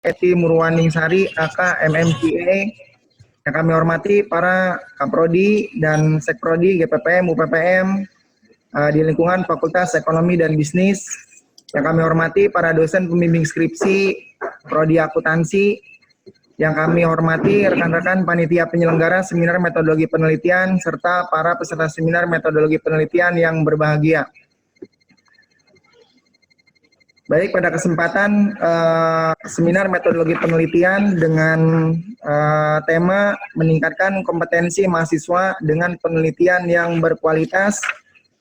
Eti Murwaningsari, AK MMCA, yang kami hormati para Kaprodi dan Sekprodi, GPPM, UPPM, di lingkungan Fakultas Ekonomi dan Bisnis, yang kami hormati para dosen pembimbing skripsi, Prodi Akuntansi, yang kami hormati rekan-rekan panitia penyelenggara seminar metodologi penelitian, serta para peserta seminar metodologi penelitian yang berbahagia. Baik, pada kesempatan seminar metodologi penelitian dengan tema meningkatkan kompetensi mahasiswa dengan penelitian yang berkualitas,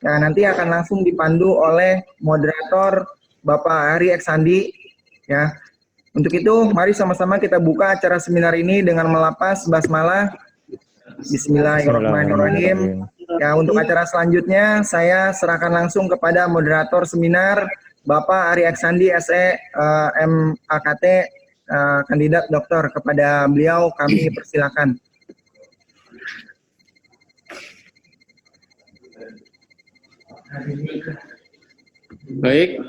nah, nanti akan langsung dipandu oleh moderator Bapak Ari Eksandi. Ya, untuk itu mari sama-sama kita buka acara seminar ini dengan melapas basmalah. Bismillahirrahmanirrahim. Ya, untuk acara selanjutnya saya serahkan langsung kepada moderator seminar Bapak Ari Eksandi SE MAKT, kandidat doktor. Kepada beliau kami persilakan. Baik,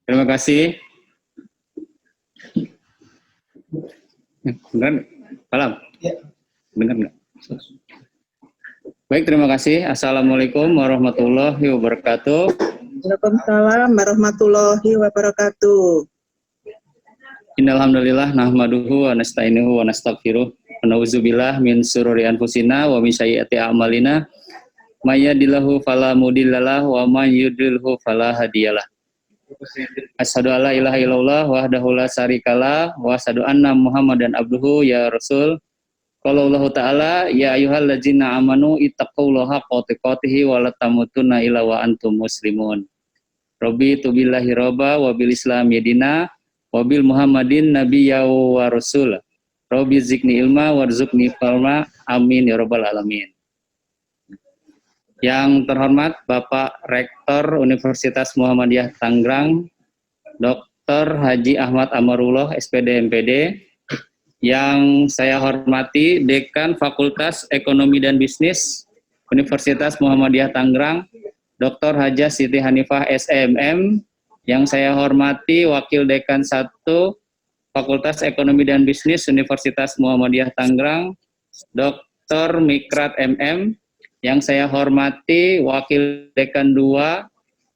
terima kasih. Benar, Salam. Benar nggak? Baik, terima kasih. Assalamualaikum warahmatullahi wabarakatuh. Waalaikumsalam warahmatullahi wabarakatuh. Innalhamdulillah nahmaduhu wa nasta'inuhu wa nastaghfiruh wa na'udzubillah min syururi anfusina wa min sayyiati a'malina may yahdihillahu fala mudhillalah wa may yudlilhu fala hadiyalah. Asyhadu alla ilaha illallah wahdahu la syarikalah wa asyhadu anna Muhammadan abduhu ya rasul. Qala Allah ta'ala ya ayyuhallazina amanu ittaqullaha haqqa tuqatih wa la tamutunna illa wa antum muslimun. Rabbi tubillahi robba wa bil islam yadina wa bil muhammadin nabiyya wa rasul. Rabbi zikni ilma warzuqni fahma amin ya rabbal alamin. Yang terhormat Bapak Rektor Universitas Muhammadiyah Tangerang, Dr. Haji Ahmad Amarullah, SPD MPD. Yang saya hormati Dekan Fakultas Ekonomi dan Bisnis Universitas Muhammadiyah Tangerang, Dr. Hajah Siti Hanifah SEMM. Yang saya hormati Wakil Dekan 1 Fakultas Ekonomi dan Bisnis Universitas Muhammadiyah Tangerang, Dr. Mikrat MM. Yang saya hormati Wakil Dekan 2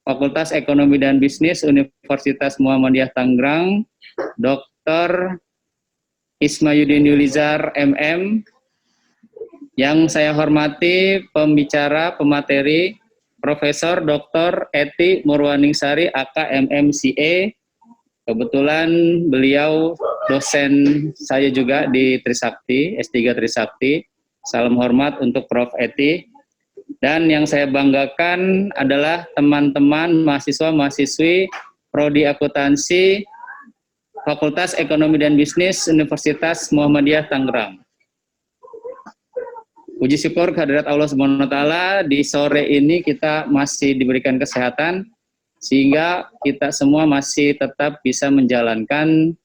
Fakultas Ekonomi dan Bisnis Universitas Muhammadiyah Tangerang, Dr. Ismayudin Yulizar MM. Yang saya hormati pembicara pemateri Profesor Dr. Eti Murwaningsari AK MMCA. Kebetulan beliau dosen saya juga di Trisakti, S3 Trisakti. Salam hormat untuk Prof. Eti. Dan yang saya banggakan adalah teman-teman mahasiswa-mahasiswi Prodi Akuntansi Fakultas Ekonomi dan Bisnis Universitas Muhammadiyah Tangerang. Puji syukur kehadirat Allah SWT, di sore ini kita masih diberikan kesehatan sehingga kita semua masih tetap bisa menjalankan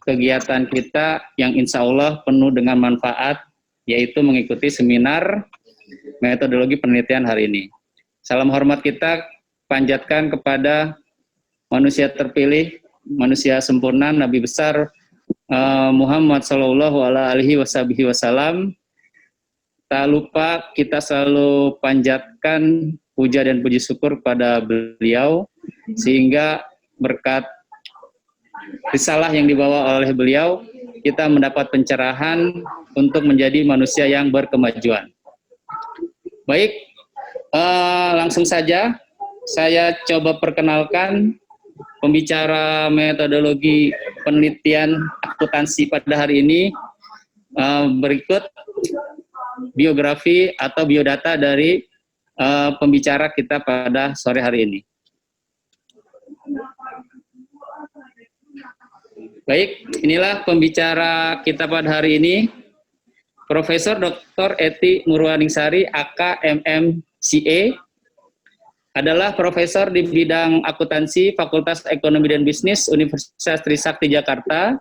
kegiatan kita yang insya Allah penuh dengan manfaat, yaitu mengikuti seminar metodologi penelitian hari ini. Salam hormat kita panjatkan kepada manusia terpilih, manusia sempurna, Nabi besar Muhammad Sallallahu Alaihi Wasallam. Tak lupa kita selalu panjatkan puja dan puji syukur kepada beliau, sehingga berkat risalah yang dibawa oleh beliau, kita mendapat pencerahan untuk menjadi manusia yang berkemajuan. Baik, langsung saja saya coba perkenalkan pembicara metodologi penelitian akuntansi pada hari ini. Berikut biografi atau biodata dari pembicara kita pada sore hari ini. Baik, inilah pembicara kita pada hari ini. Profesor Dr. Eti Murwaningsari AK MMCA adalah profesor di bidang akuntansi Fakultas Ekonomi dan Bisnis Universitas Trisakti Jakarta.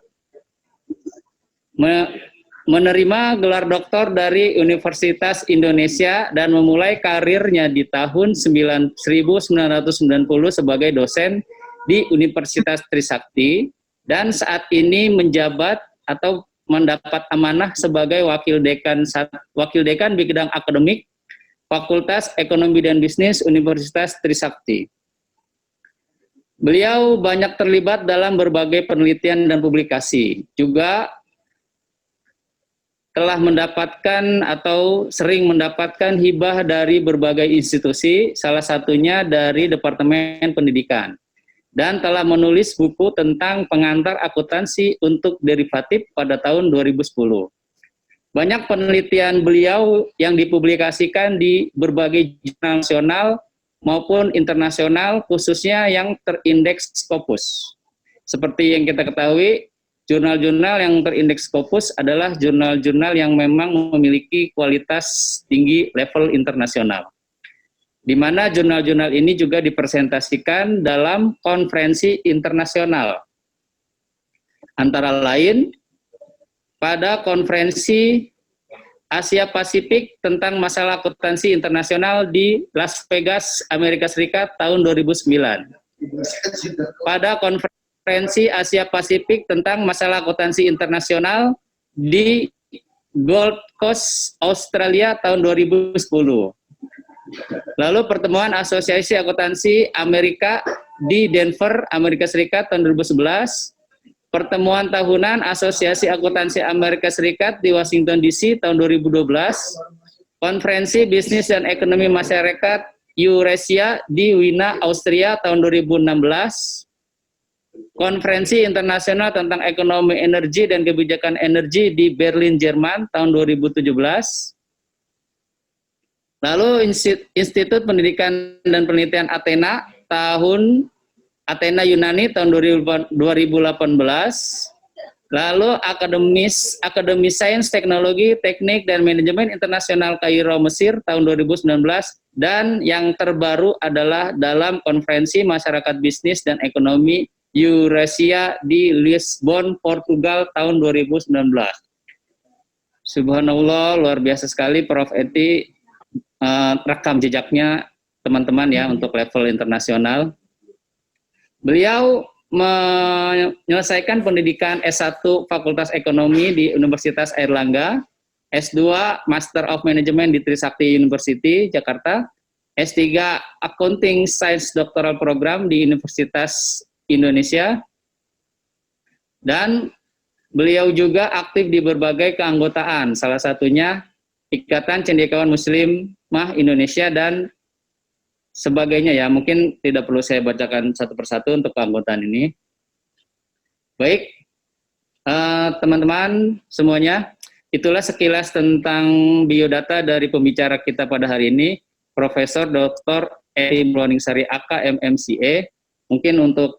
Menerima gelar doktor dari Universitas Indonesia dan memulai karirnya di tahun 1990 sebagai dosen di Universitas Trisakti. dan saat ini menjabat atau mendapat amanah sebagai wakil dekan bidang akademik Fakultas Ekonomi dan Bisnis Universitas Trisakti. Beliau banyak terlibat dalam berbagai penelitian dan publikasi, juga telah mendapatkan atau sering mendapatkan hibah dari berbagai institusi, salah satunya dari Departemen Pendidikan, dan telah menulis buku tentang pengantar akuntansi untuk derivatif pada tahun 2010. Banyak penelitian beliau yang dipublikasikan di berbagai jurnal nasional maupun internasional, khususnya yang terindeks Scopus. Seperti yang kita ketahui, jurnal-jurnal yang terindeks Scopus adalah jurnal-jurnal yang memang memiliki kualitas tinggi level internasional. Di mana jurnal-jurnal ini juga dipresentasikan dalam konferensi internasional. Antara lain, pada konferensi Asia Pasifik tentang masalah akuntansi internasional di Las Vegas, Amerika Serikat tahun 2009. Pada konferensi Asia Pasifik tentang masalah akuntansi internasional di Gold Coast, Australia tahun 2010. Lalu pertemuan Asosiasi Akuntansi Amerika di Denver, Amerika Serikat tahun 2011. Pertemuan tahunan Asosiasi Akuntansi Amerika Serikat di Washington DC tahun 2012. Konferensi Bisnis dan Ekonomi Masyarakat Eurasia di Wina, Austria tahun 2016. Konferensi Internasional tentang Ekonomi Energi dan Kebijakan Energi di Berlin, Jerman tahun 2017. Lalu Institut Pendidikan dan Penelitian Athena Athena Yunani tahun 2018. Lalu Akademi Sains, Teknologi, Teknik, dan Manajemen Internasional Kairo, Mesir tahun 2019. Dan yang terbaru adalah dalam Konferensi Masyarakat Bisnis dan Ekonomi Eurasia di Lisbon, Portugal tahun 2019. Subhanallah, luar biasa sekali Prof. Eti, rekam jejaknya teman-teman ya untuk level internasional. Beliau menyelesaikan pendidikan S1 Fakultas Ekonomi di Universitas Airlangga, S2 Master of Management di Trisakti University, Jakarta, S3 Accounting Science Doctoral Program di Universitas Indonesia, dan beliau juga aktif di berbagai keanggotaan, salah satunya Ikatan Cendekiawan Muslimah Indonesia dan sebagainya ya, mungkin tidak perlu saya bacakan satu persatu untuk keanggotaan ini. Baik, teman-teman semuanya, itulah sekilas tentang biodata dari pembicara kita pada hari ini, Profesor Dr. Eti Mulyaningsari AK MMCA. Mungkin untuk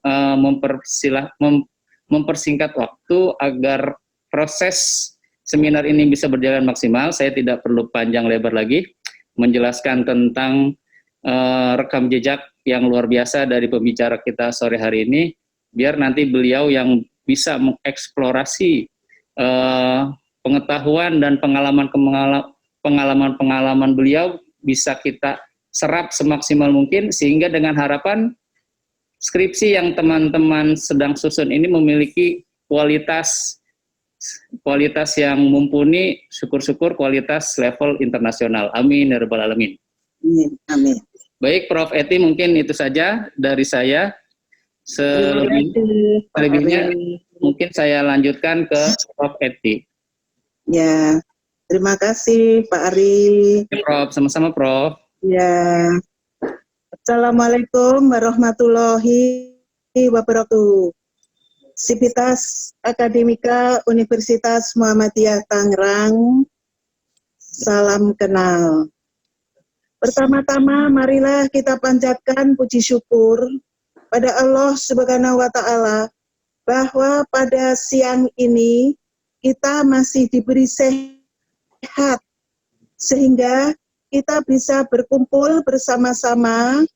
mempersingkat waktu agar proses seminar ini bisa berjalan maksimal, saya tidak perlu panjang lebar lagi menjelaskan tentang rekam jejak yang luar biasa dari pembicara kita sore hari ini, biar nanti beliau yang bisa mengeksplorasi pengetahuan dan pengalaman beliau bisa kita serap semaksimal mungkin, sehingga dengan harapan skripsi yang teman-teman sedang susun ini memiliki kualitas yang mumpuni, syukur-syukur kualitas level internasional. Amin ya rabbal alamin. Amin. Baik, Prof. Eti, mungkin itu saja dari saya. Selebihnya mungkin saya lanjutkan ke Prof. Eti. Ya, terima kasih Pak Ari. Ya, Prof. Sama-sama, Prof. Ya, Assalamualaikum warahmatullahi wabarakatuh. Sivitas Akademika Universitas Muhammadiyah Tangerang, salam kenal. Pertama-tama marilah kita panjatkan puji syukur pada Allah Subhanahu wa Ta'ala bahwa pada siang ini kita masih diberi sehat sehingga kita bisa berkumpul bersama-sama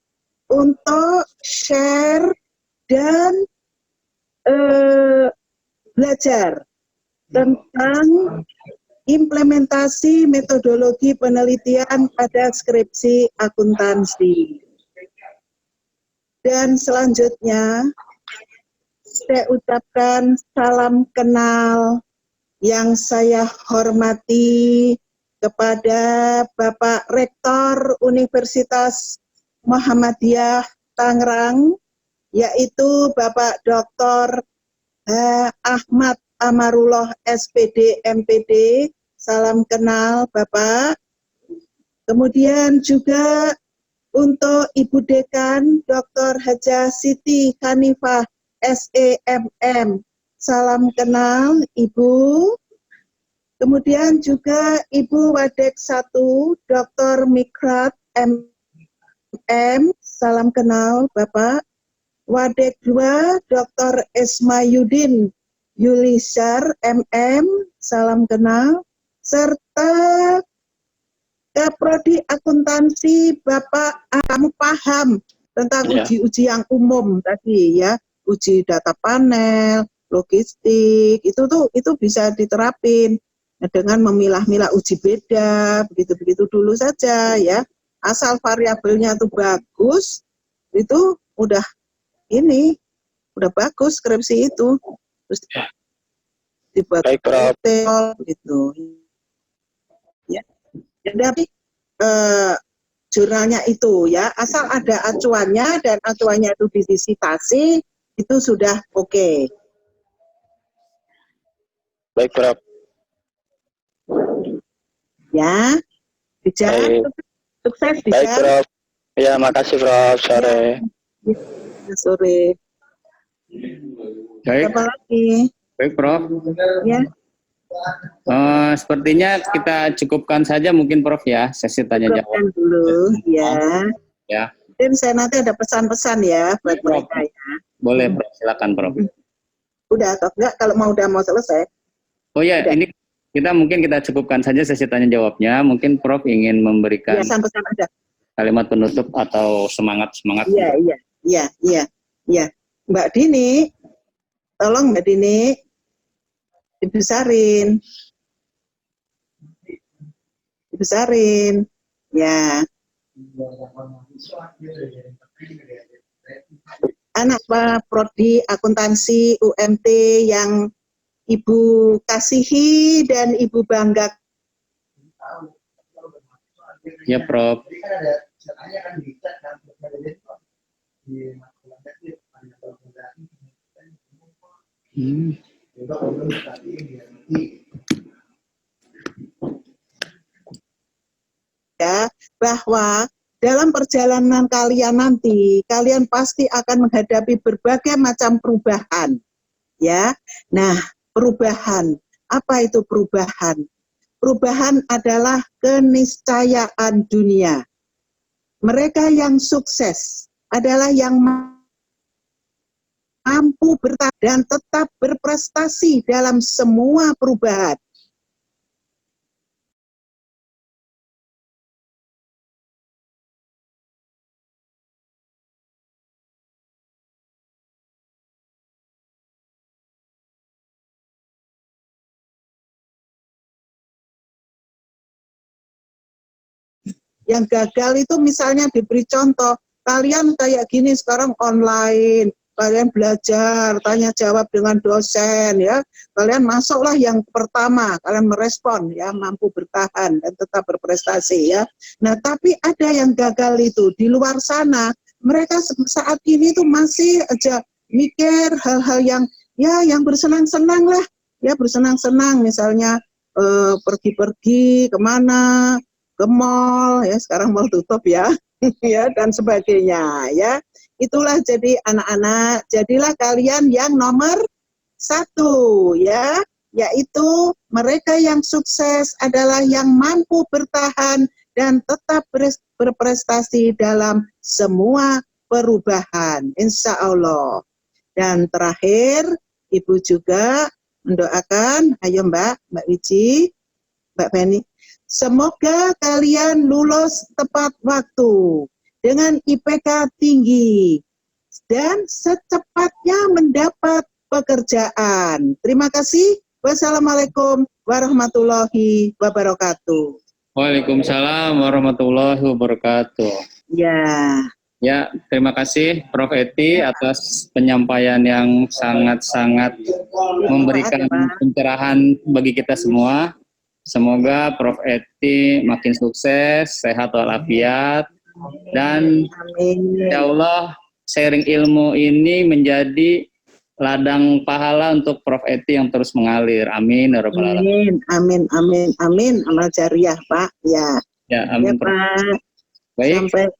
untuk share dan belajar tentang implementasi metodologi penelitian pada skripsi akuntansi. Dan selanjutnya, saya ucapkan salam kenal yang saya hormati kepada Bapak Rektor Universitas Muhammadiyah Tangerang, yaitu Bapak Dr. Ahmad Amarullah SPD MPD. Salam kenal Bapak. Kemudian juga untuk Ibu Dekan Dr. Hajah Siti Hanifah SEMM. Salam kenal Ibu. Kemudian juga Ibu Wadek 1 Dr. Mikrat MM. Salam kenal Bapak. Wadek 2 Dr. Esmayudin Yulisar MM. Salam kenal. Serta Prodi Akuntansi Bapak, kamu paham tentang uji-uji yang umum tadi ya, uji data panel, logistik, itu bisa diterapin dengan memilah-milah uji beda, begitu-begitu dulu saja ya. Asal variabelnya itu bagus, itu udah bagus skripsi itu. Terus dibuat detail gitu. Ya. Jadi jurnalnya itu ya, asal ada acuannya dan acuannya itu disitasi, itu sudah oke. Baik, Prof. Ya, Dijang, sukses Dijang. Baik, Prof. Ya, makasih, Prof. Sore. Ya, sore. Baik. Apa lagi? Baik, Prof. Ya. Sepertinya kita cukupkan saja mungkin Prof ya, sesi tanya jawab. Cukupkan dulu, ya. Ya. Mungkin saya nanti ada pesan-pesan ya buat Prof. mereka ya. Boleh, Prof. Silakan, Prof. Udah atau enggak, kalau mau selesai. Oh ya, Udah. ini kita cukupkan saja sesi tanya jawabnya. Mungkin Prof ingin memberikan Pesan-pesan aja. kalimat penutup atau semangat. Iya. Mbak Dini, tolong Mbak Dini dibesarin. Ya. Anak Pak Prodi Akuntansi UMT yang Ibu kasihi dan Ibu banggakan. Ya, Prof. Ya, bahwa dalam perjalanan kalian nanti, kalian pasti akan menghadapi berbagai macam perubahan. Ya, nah perubahan, apa itu perubahan? Perubahan adalah keniscayaan dunia. Mereka yang sukses adalah yang mampu bertahan dan tetap berprestasi dalam semua perubahan. Yang gagal itu misalnya diberi contoh, kalian kayak gini sekarang online, kalian belajar, tanya jawab dengan dosen ya, kalian masuklah yang pertama, kalian merespon ya, mampu bertahan dan tetap berprestasi ya. Nah tapi ada yang gagal itu di luar sana, mereka saat ini tuh masih aja mikir hal-hal yang bersenang-senang lah, ya bersenang-senang misalnya pergi-pergi kemana, ke mall ya, sekarang mall tutup ya ya dan sebagainya ya. Itulah jadi anak-anak, jadilah kalian yang nomor 1 ya, yaitu mereka yang sukses adalah yang mampu bertahan dan tetap berprestasi dalam semua perubahan, insya Allah. Dan terakhir Ibu juga mendoakan, ayo Mbak Wiji, Mbak Penny, semoga kalian lulus tepat waktu dengan IPK tinggi dan secepatnya mendapat pekerjaan. Terima kasih. Wassalamualaikum warahmatullahi wabarakatuh. Waalaikumsalam warahmatullahi wabarakatuh. Ya. Ya, terima kasih Prof. Eti atas penyampaian yang sangat-sangat memberikan pencerahan bagi kita semua. Semoga Prof. Eti makin sukses, sehat walafiat, dan Amin. insya Allah sharing ilmu ini menjadi ladang pahala untuk Prof. Eti yang terus mengalir. Amin. Ya Rabbal Alamin. Amin, amin, amin, amin. Amal jariah, Pak. Ya, Ya, ya amin. Prof. Pak. Baik.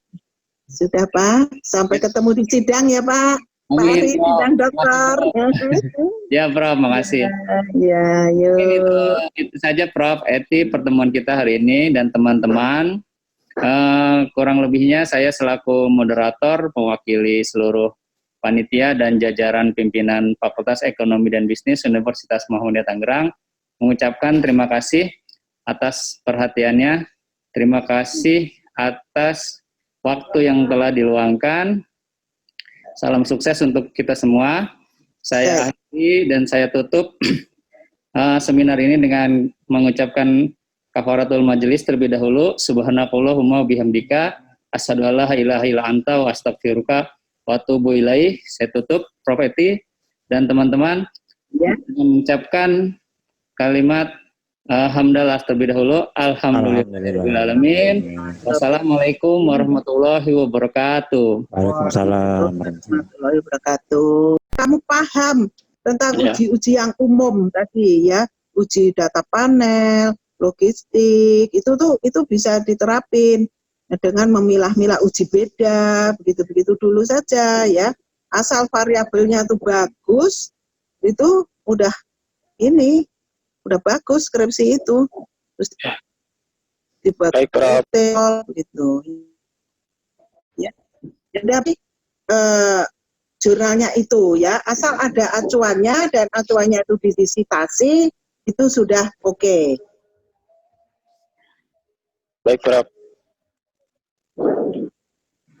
Sudah Pak. Sampai ketemu di sidang ya Pak. Pak Amin. Ari, sidang dokter. Ya, Prof. Makasih. Ya, Mungkin yuk. itu saja Prof. Eti pertemuan kita hari ini dan teman-teman. Kurang lebihnya saya selaku moderator mewakili seluruh panitia dan jajaran pimpinan Fakultas Ekonomi dan Bisnis Universitas Muhammadiyah Tangerang mengucapkan terima kasih atas perhatiannya. Terima kasih atas waktu yang telah diluangkan. Salam sukses untuk kita semua. Saya akhiri dan saya tutup seminar ini dengan mengucapkan kafaratul majelis terlebih dahulu. Subhanakallahumma bihamdika asyhadu alla ilaha illa anta wa astaghfiruka wa atubu ilaih. Saya tutup Prof. Eti dan teman-teman mengucapkan kalimat hamdalah terlebih dahulu. Alhamdulillahirrahmanirrahim. Wassalamualaikum warahmatullahi wabarakatuh. Waalaikumsalam. Warahmatullahi wabarakatuh. Kamu paham tentang Ya. uji-uji yang umum tadi ya, uji data panel, logistik, itu bisa diterapin dengan memilah-milah uji beda, begitu-begitu dulu saja ya. Asal variabelnya itu bagus, itu udah bagus skripsi itu. Terus dibuat Baik, Prof. detail gitu. Ya. Tapi jurnalnya itu ya, asal ada acuannya dan acuannya itu disitasi, itu sudah oke. Baik, Prof.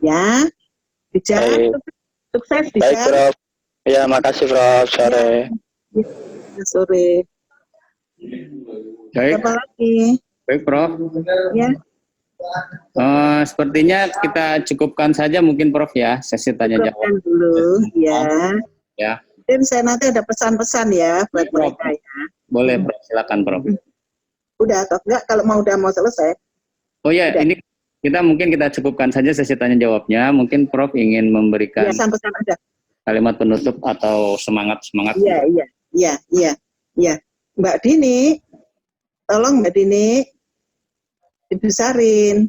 Ya, Bija, Baik. sukses Baik, Bija. Prof. Ya, makasih, Prof. Sore. Ya, sore. Baik, Apa lagi? baik Prof. Ya, Sepertinya kita cukupkan saja mungkin Prof ya, sesi tanya jawab. cukupkan dulu ya. Ya, Dan saya nanti ada pesan-pesan ya buat Prof. mereka ya. Boleh Prof, silakan Prof. Udah atau enggak, kalau udah mau selesai. Oh ya, Udah. ini kita cukupkan saja sesi tanya jawabnya. Mungkin Prof ingin memberikan Ya, pesan ada. kalimat penutup atau semangat. Iya. Mbak Dini, tolong Mbak Dini dibesarin.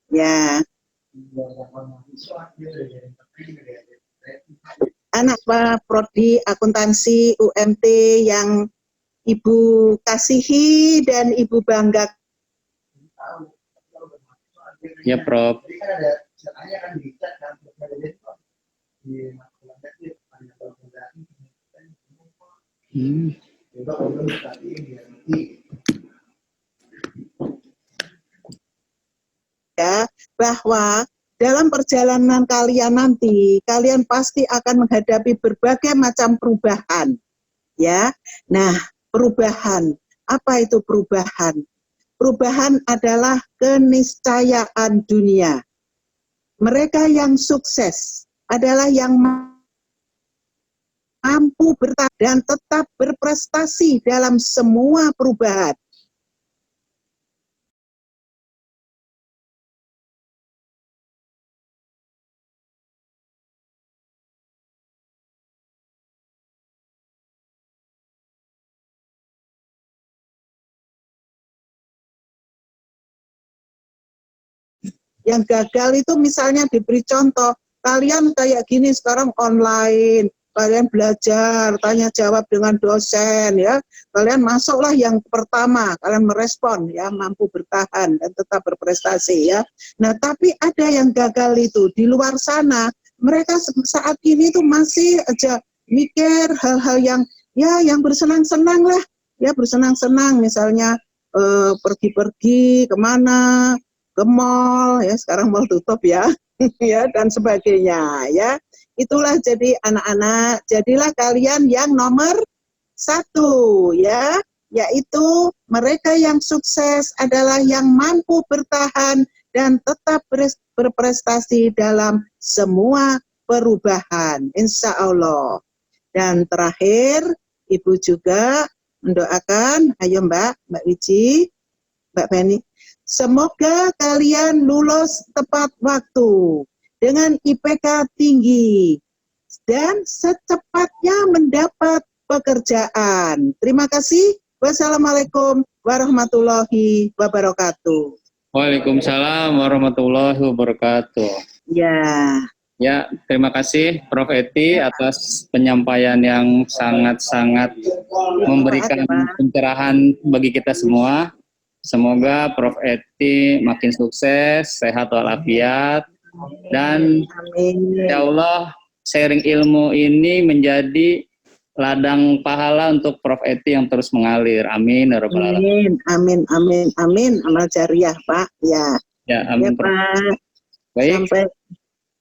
Ya. Anak Pak Prodi Akuntansi UMT yang Ibu kasihi dan Ibu banggakan. Ya Prof. Ya, bahwa dalam perjalanan kalian nanti, kalian pasti akan menghadapi berbagai macam perubahan. Ya, nah perubahan, apa itu perubahan? Perubahan adalah keniscayaan dunia. Mereka yang sukses adalah yang mampu bertahan dan tetap berprestasi dalam semua perubahan. Yang gagal itu misalnya diberi contoh, kalian kayak gini sekarang online, kalian belajar, tanya jawab dengan dosen ya, kalian masuklah yang pertama, kalian merespon ya, mampu bertahan dan tetap berprestasi ya. Nah tapi ada yang gagal itu di luar sana, mereka saat ini tuh masih aja mikir hal-hal yang ya yang bersenang-senang lah, ya bersenang-senang misalnya pergi-pergi kemana, ke mall ya, sekarang mall tutup ya ya dan sebagainya ya. Itulah jadi anak-anak, jadilah kalian yang nomor 1 ya. yaitu mereka yang sukses adalah yang mampu bertahan dan tetap berprestasi dalam semua perubahan, insya Allah. Dan terakhir, Ibu juga mendoakan, ayo Mbak Wiji, Mbak Beni, semoga kalian lulus tepat waktu dengan IPK tinggi dan secepatnya mendapat pekerjaan. Terima kasih. Wassalamualaikum warahmatullahi wabarakatuh. Waalaikumsalam warahmatullahi wabarakatuh. Ya. Ya, terima kasih Prof. Eti atas penyampaian yang sangat-sangat memberikan pencerahan bagi kita semua. Semoga Prof. Eti makin sukses, sehat walafiat, dan insya Allah sharing ilmu ini menjadi ladang pahala untuk Prof. Eti yang terus mengalir. Amin. Ya Rabbal Alamin. Amin, amin, amin. Amal jariah, Pak. Ya. Ya, amin. Ya, Pak. Baik.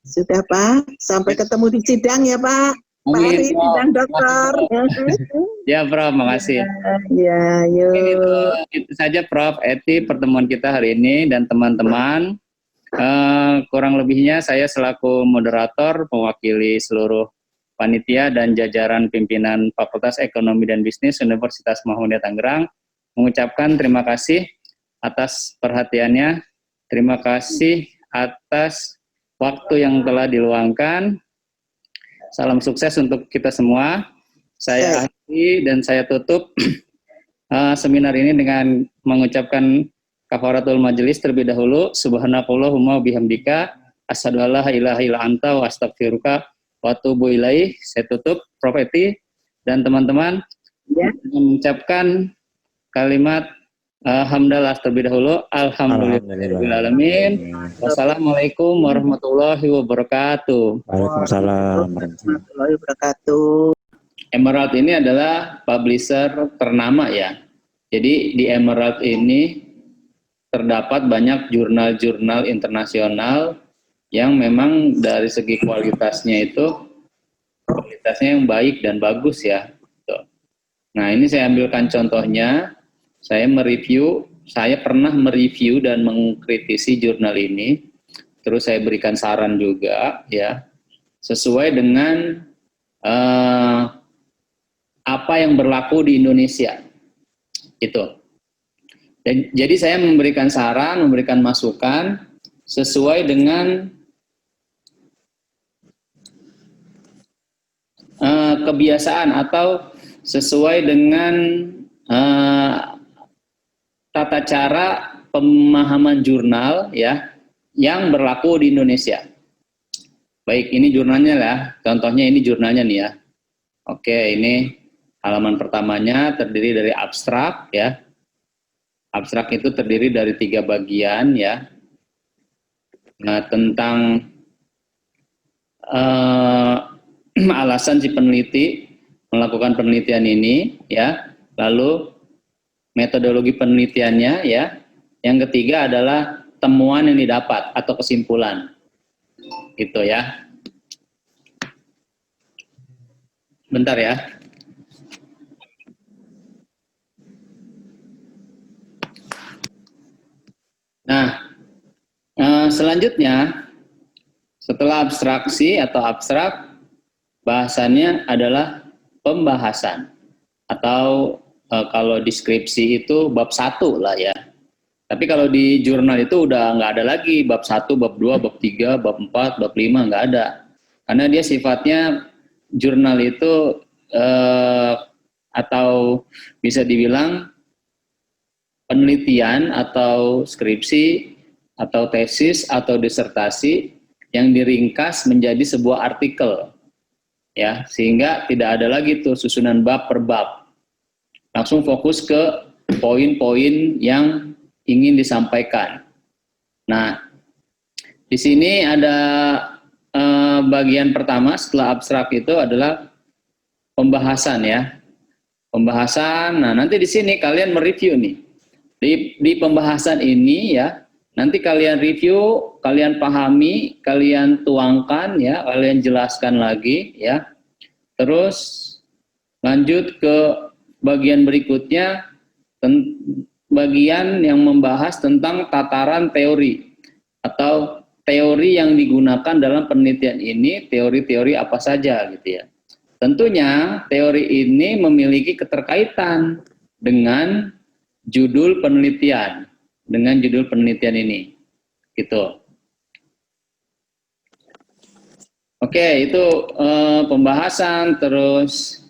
Sudah Pak, sampai ketemu di sidang ya Pak. Pak Ari, sidang dokter. Ya Prof, makasih. Ya, yuk. Itu saja Prof. Eti pertemuan kita hari ini dan teman-teman. Kurang lebihnya saya selaku moderator mewakili seluruh panitia dan jajaran pimpinan Fakultas Ekonomi dan Bisnis Universitas Muhammadiyah Tangerang mengucapkan terima kasih atas perhatiannya. Terima kasih atas waktu yang telah diluangkan. Salam sukses untuk kita semua. Saya akhiri dan saya tutup seminar ini dengan mengucapkan kafaratul majelis terlebih dahulu. Subhanakallahumma bihamdika asyhadu an la ilaha illa anta wa astaghfiruka wa atubu ilaih. Saya tutup Prof. Eti dan teman-teman mengucapkan kalimat hamdalah terlebih dahulu. Alhamdulillahirrahmanirrahim. Wassalamualaikum warahmatullahi wabarakatuh. Waalaikumsalam warahmatullahi wabarakatuh. Emerald ini adalah publisher ternama ya. Jadi di Emerald ini terdapat banyak jurnal-jurnal internasional yang memang dari segi kualitasnya yang baik dan bagus ya. Nah ini saya ambilkan contohnya. Saya pernah mereview dan mengkritisi jurnal ini, terus saya berikan saran juga, ya, sesuai dengan apa yang berlaku di Indonesia, itu. Dan jadi saya memberikan saran, memberikan masukan sesuai dengan kebiasaan atau sesuai dengan tata cara pemahaman jurnal ya yang berlaku di Indonesia. Baik, ini jurnalnya lah. Contohnya ini jurnalnya nih ya. Oke, ini halaman pertamanya terdiri dari abstrak ya. Abstrak itu terdiri dari 3 bagian ya. Nah, tentang alasan si peneliti melakukan penelitian ini ya. Lalu metodologi penelitiannya ya. Yang ketiga adalah temuan yang didapat atau kesimpulan. Gitu ya. Bentar ya. Nah, selanjutnya setelah abstraksi atau abstrak, bahasannya adalah pembahasan atau kalau deskripsi itu bab 1 lah ya. Tapi kalau di jurnal itu udah nggak ada lagi bab 1, bab 2, bab 3, bab 4, bab 5, nggak ada. Karena dia sifatnya jurnal itu atau bisa dibilang penelitian atau skripsi atau tesis atau disertasi yang diringkas menjadi sebuah artikel. Ya, sehingga tidak ada lagi tuh susunan bab per bab. Langsung fokus ke poin-poin yang ingin disampaikan. Nah, di sini ada bagian pertama setelah abstrak itu adalah pembahasan ya. Pembahasan. Nah, nanti di sini kalian mereview nih. Di pembahasan ini ya, nanti kalian review, kalian pahami, kalian tuangkan ya, kalian jelaskan lagi ya. Terus lanjut ke bagian berikutnya, bagian yang membahas tentang tataran teori atau teori yang digunakan dalam penelitian ini, teori-teori apa saja gitu ya. Tentunya teori ini memiliki keterkaitan dengan judul penelitian, ini gitu. Oke, itu pembahasan, terus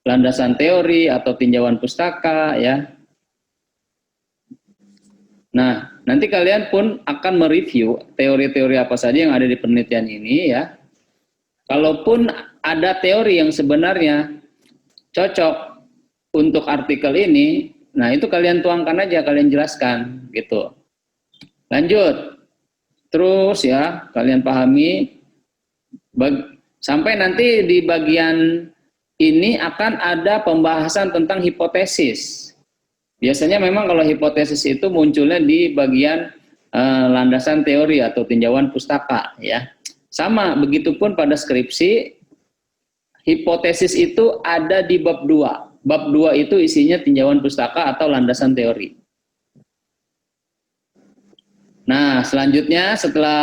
landasan teori atau tinjauan pustaka ya. Nah, nanti kalian pun akan mereview teori-teori apa saja yang ada di penelitian ini ya. Kalaupun ada teori yang sebenarnya cocok untuk artikel ini, nah itu kalian tuangkan aja, kalian jelaskan gitu. Lanjut. Terus ya, kalian pahami sampai nanti di bagian ini akan ada pembahasan tentang hipotesis. Biasanya memang kalau hipotesis itu munculnya di bagian landasan teori atau tinjauan pustaka ya. Sama, begitupun pada skripsi, hipotesis itu ada di bab 2. Bab 2 itu isinya tinjauan pustaka atau landasan teori. Nah, selanjutnya setelah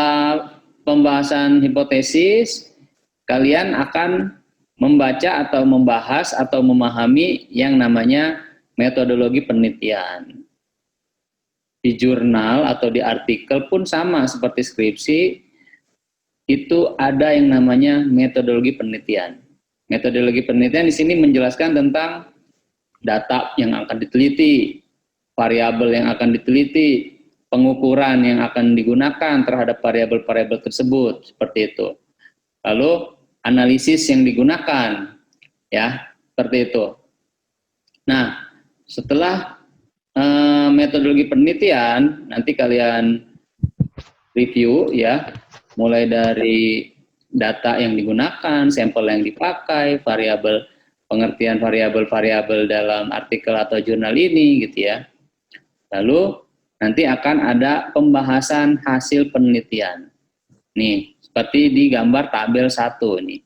pembahasan hipotesis, kalian akan membaca atau membahas atau memahami yang namanya metodologi penelitian. Di jurnal atau di artikel pun sama seperti skripsi, itu ada yang namanya metodologi penelitian. Metodologi penelitian di sini menjelaskan tentang data yang akan diteliti, variabel yang akan diteliti, pengukuran yang akan digunakan terhadap variabel-variabel tersebut, seperti itu. Lalu analisis yang digunakan, ya, seperti itu. Nah, setelah metodologi penelitian, nanti kalian review, ya, mulai dari data yang digunakan, sampel yang dipakai, variabel, pengertian variabel-variabel dalam artikel atau jurnal ini, gitu ya. Lalu nanti akan ada pembahasan hasil penelitian. Nih, seperti di gambar tabel 1 nih.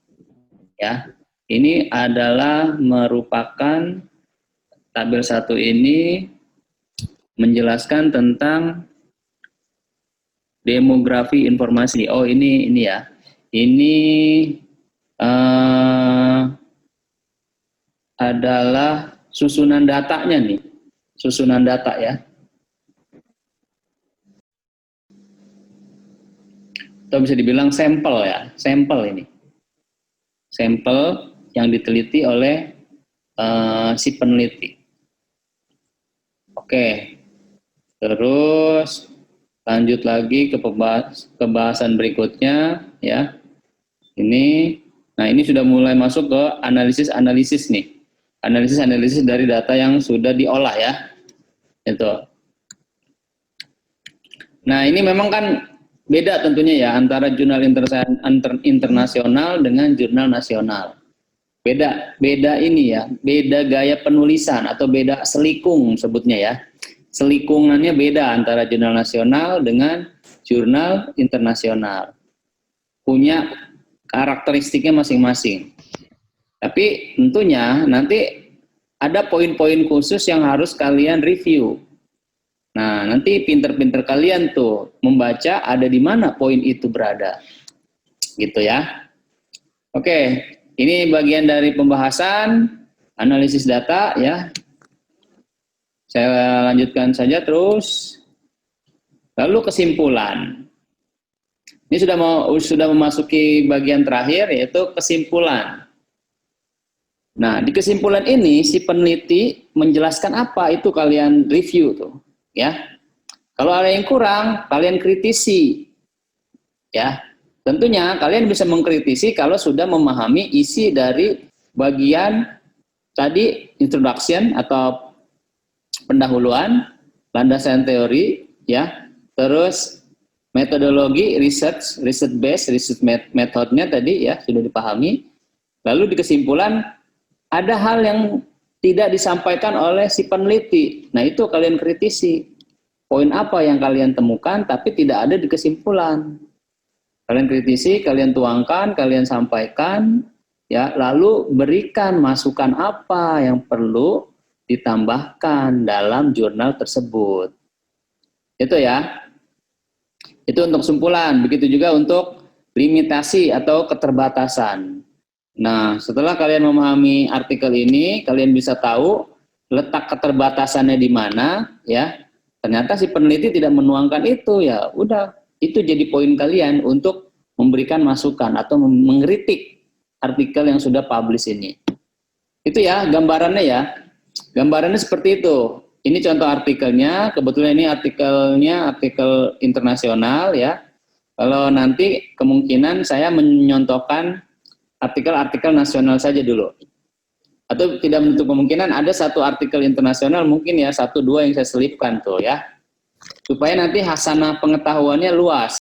Ya. Ini adalah merupakan tabel 1 ini menjelaskan tentang demografi informasi. Oh, ini ya. Ini adalah susunan datanya nih. Susunan data ya. Atau bisa dibilang sampel ya. Sampel ini. Sampel yang diteliti oleh si peneliti. Oke. Terus lanjut lagi ke pembahasan berikutnya ya. Nah ini sudah mulai masuk ke analisis nih. Analisis dari data yang sudah diolah ya. Itu. Nah ini memang kan beda tentunya ya antara jurnal internasional dengan jurnal nasional. Beda ini ya, beda gaya penulisan atau beda selikung sebutnya ya. Selikungannya beda antara jurnal nasional dengan jurnal internasional. Punya karakteristiknya masing-masing. Tapi tentunya nanti ada poin-poin khusus yang harus kalian review. Nah, nanti pinter-pinter kalian tuh membaca ada di mana poin itu berada. Gitu ya. Oke, ini bagian dari pembahasan analisis data ya. Saya lanjutkan saja terus. Lalu kesimpulan. Ini sudah memasuki bagian terakhir yaitu kesimpulan. Nah, di kesimpulan ini si peneliti menjelaskan apa itu kalian review tuh, ya. Kalau ada yang kurang, kalian kritisi. Ya. Tentunya kalian bisa mengkritisi kalau sudah memahami isi dari bagian tadi introduction atau pendahuluan, landasan teori, ya, terus metodologi, research based, research methodnya tadi ya sudah dipahami. Lalu di kesimpulan ada hal yang tidak disampaikan oleh si peneliti. Nah itu kalian kritisi. Poin apa yang kalian temukan tapi tidak ada di kesimpulan. Kalian kritisi, kalian tuangkan, kalian sampaikan, ya. Lalu berikan masukan apa yang perlu ditambahkan dalam jurnal tersebut. Itu ya. Itu untuk kesimpulan. Begitu juga untuk limitasi atau keterbatasan. Nah, setelah kalian memahami artikel ini, kalian bisa tahu letak keterbatasannya di mana, ya. Ternyata si peneliti tidak menuangkan itu, ya udah, itu jadi poin kalian untuk memberikan masukan atau mengkritik artikel yang sudah publish ini. Itu ya gambarannya ya. Gambarannya seperti itu. Ini contoh artikelnya, kebetulan ini artikelnya artikel internasional ya. Kalau nanti kemungkinan saya menyontohkan artikel-artikel nasional saja dulu. Atau tidak menutup kemungkinan ada satu artikel internasional mungkin ya 1-2 yang saya selipkan tuh ya. Supaya nanti hasanah pengetahuannya luas.